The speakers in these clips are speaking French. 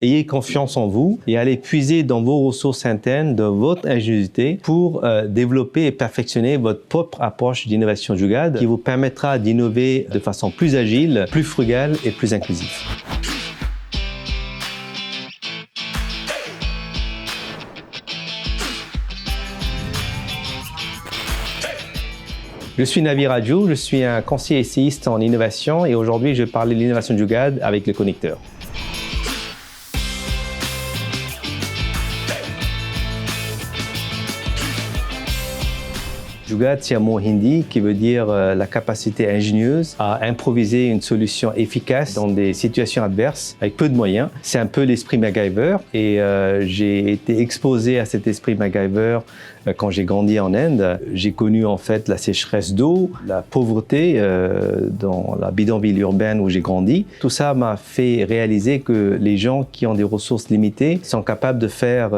Ayez confiance en vous et allez puiser dans vos ressources internes, dans votre ingéniosité pour développer et perfectionner votre propre approche d'innovation Jugaad qui vous permettra d'innover de façon plus agile, plus frugale et plus inclusive. Je suis Navi Raju, je suis un conseiller essayiste en innovation et aujourd'hui je vais parler de l'innovation Jugaad avec le connecteur. Jugaad, c'est un mot hindi qui veut dire la capacité ingénieuse à improviser une solution efficace dans des situations adverses avec peu de moyens. C'est un peu l'esprit MacGyver et j'ai été exposé à cet esprit MacGyver quand j'ai grandi en Inde. J'ai connu en fait la sécheresse d'eau, la pauvreté dans la bidonville urbaine où j'ai grandi. Tout ça m'a fait réaliser que les gens qui ont des ressources limitées sont capables de faire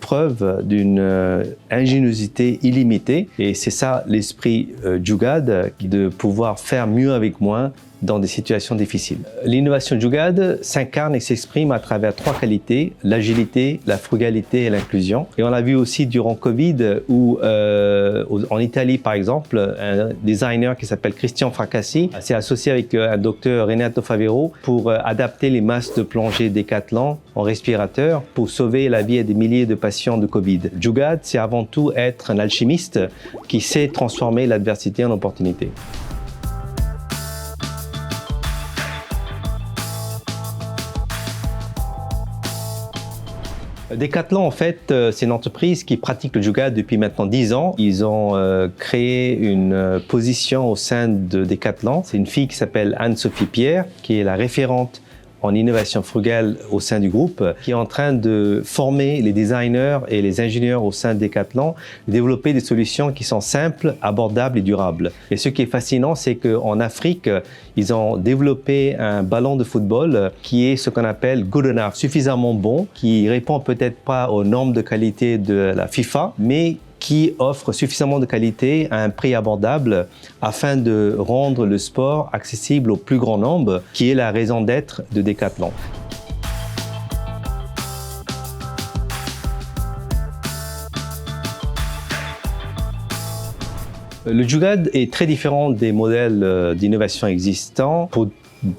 preuve d'une ingéniosité illimitée. Et c'est ça l'esprit Jugaad, de pouvoir faire mieux avec moins dans des situations difficiles. L'innovation Jugaad s'incarne et s'exprime à travers trois qualités, l'agilité, la frugalité et l'inclusion. Et on l'a vu aussi durant Covid où en Italie par exemple, un designer qui s'appelle Christian Fracassi s'est associé avec un docteur Renato Favero pour adapter les masques de plongée Decathlon en respirateur pour sauver la vie à des milliers de patients de Covid. Jugaad, c'est avant tout être un alchimiste qui sait transformer l'adversité en opportunité. Decathlon, en fait, c'est une entreprise qui pratique le Jugaad depuis maintenant 10 ans. Ils ont créé une position au sein de Decathlon. C'est une fille qui s'appelle Anne-Sophie Pierre, qui est la référente en innovation frugale au sein du groupe, qui est en train de former les designers et les ingénieurs au sein de Decathlon, développer des solutions qui sont simples, abordables et durables. Et ce qui est fascinant, c'est qu'en Afrique, ils ont développé un ballon de football qui est ce qu'on appelle good enough, suffisamment bon, qui répond peut-être pas aux normes de qualité de la FIFA, mais qui offre suffisamment de qualité à un prix abordable afin de rendre le sport accessible au plus grand nombre, qui est la raison d'être de Decathlon. Le Jugaad est très différent des modèles d'innovation existants pour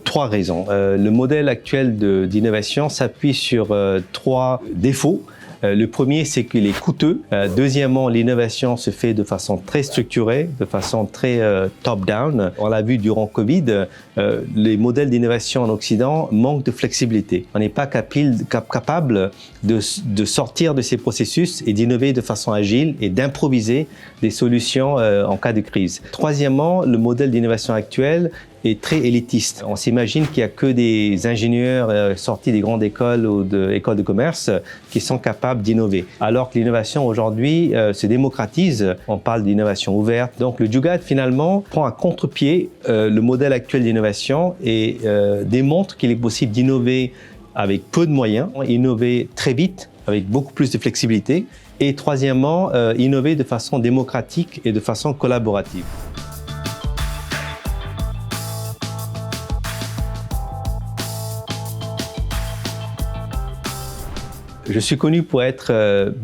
trois raisons. Le modèle actuel d'innovation s'appuie sur trois défauts. Le premier, c'est qu'il est coûteux. Deuxièmement, l'innovation se fait de façon très structurée, de façon très top-down. On l'a vu durant Covid, les modèles d'innovation en Occident manquent de flexibilité. On n'est pas capable de sortir de ces processus et d'innover de façon agile et d'improviser des solutions en cas de crise. Troisièmement, le modèle d'innovation actuel est très élitiste. On s'imagine qu'il n'y a que des ingénieurs sortis des grandes écoles ou d'écoles de commerce qui sont capables d'innover. Alors que l'innovation aujourd'hui se démocratise, on parle d'innovation ouverte. Donc le Jugaad finalement prend à contre-pied le modèle actuel d'innovation et démontre qu'il est possible d'innover avec peu de moyens, innover très vite avec beaucoup plus de flexibilité et troisièmement, innover de façon démocratique et de façon collaborative. Je suis connu pour être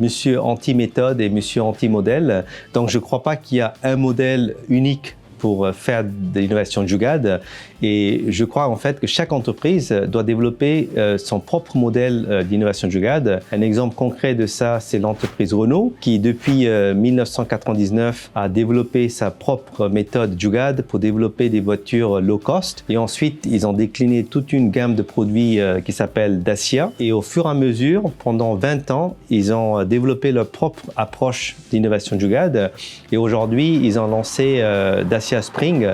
monsieur anti-méthode et monsieur anti-modèle, donc je ne crois pas qu'il y a un modèle unique pour faire de l'innovation Jugaad. Et je crois en fait que chaque entreprise doit développer son propre modèle d'innovation Jugaad. Un exemple concret de ça, c'est l'entreprise Renault qui depuis 1999 a développé sa propre méthode Jugaad pour développer des voitures low cost. Et ensuite, ils ont décliné toute une gamme de produits qui s'appelle Dacia. Et au fur et à mesure, pendant 20 ans, ils ont développé leur propre approche d'innovation Jugaad. Et aujourd'hui, ils ont lancé Dacia Spring,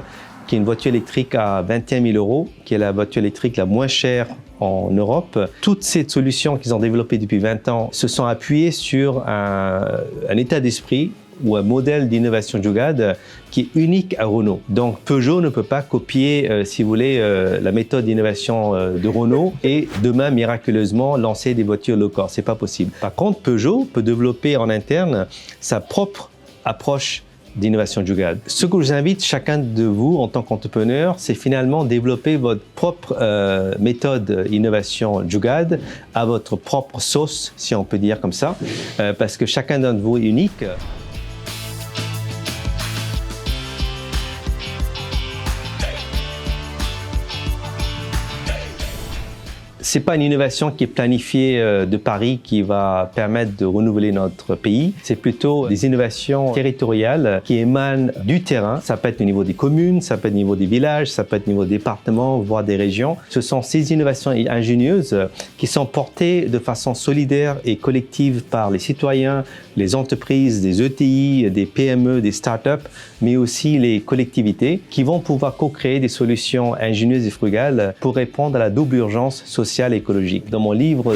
qui est une voiture électrique à 21 000 €, qui est la voiture électrique la moins chère en Europe. Toutes ces solutions qu'ils ont développées depuis 20 ans se sont appuyées sur un état d'esprit ou un modèle d'innovation Jugaad qui est unique à Renault. Donc Peugeot ne peut pas copier, si vous voulez, la méthode d'innovation de Renault et demain miraculeusement lancer des voitures low cost. C'est pas possible. Par contre, Peugeot peut développer en interne sa propre approche d'innovation Jugaad. Ce que je vous invite, chacun de vous, en tant qu'entrepreneur, c'est finalement développer votre propre méthode innovation Jugaad à votre propre sauce, si on peut dire comme ça, parce que chacun d'entre vous est unique. C'est pas une innovation qui est planifiée de Paris qui va permettre de renouveler notre pays. C'est plutôt des innovations territoriales qui émanent du terrain. Ça peut être au niveau des communes, ça peut être au niveau des villages, ça peut être au niveau des départements, voire des régions. Ce sont ces innovations ingénieuses qui sont portées de façon solidaire et collective par les citoyens, les entreprises, des ETI, des PME, des startups, mais aussi les collectivités qui vont pouvoir co-créer des solutions ingénieuses et frugales pour répondre à la double urgence sociale et écologique. Dans mon livre,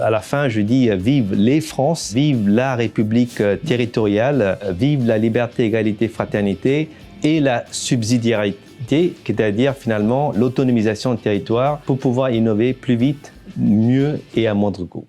à la fin, je dis « Vive les France, vive la République territoriale, vive la liberté, égalité, fraternité et la subsidiarité », c'est-à-dire finalement l'autonomisation du territoire pour pouvoir innover plus vite, mieux et à moindre coût.